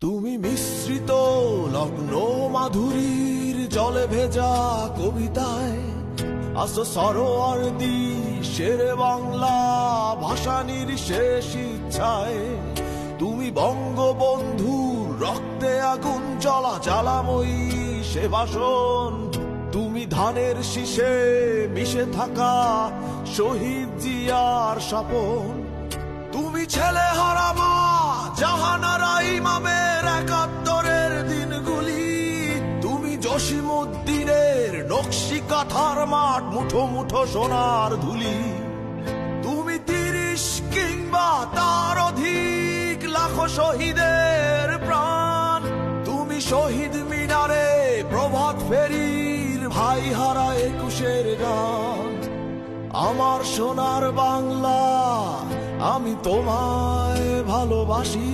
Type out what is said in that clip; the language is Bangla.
তুমি মিশ্রিত লগ্ন মাধুরীর জলে ভেজা কবিতায় আসো সরোয়ার্দী শেরে বাংলা ভাষানির শেষ ইচ্ছায়। তুমি বঙ্গবন্ধুর রক্তে আগুন জ্বলা জ্বালাময়ী সে ভাষণ। তুমি ধানের শীষে মিশে থাকা শহীদ জিয়ার স্বপন। তুমি ছেলে হারা মা জাহানারা ইমামের ৭১-এর দিনগুলি। তুমি জসিমউদ্দিনের নকশি কাঁথার মাঠ মুঠো মুঠো সোনার ধুলি। তুমি ৩০ কিংবা তার অধিক লাখো শহীদের প্রাণ। তুমি শহীদ মিনারে প্রভাত ফেরির ভাই হারা ২১-এর গান। আমার সোনার বাংলা আমি তোমায় ভালোবাসি।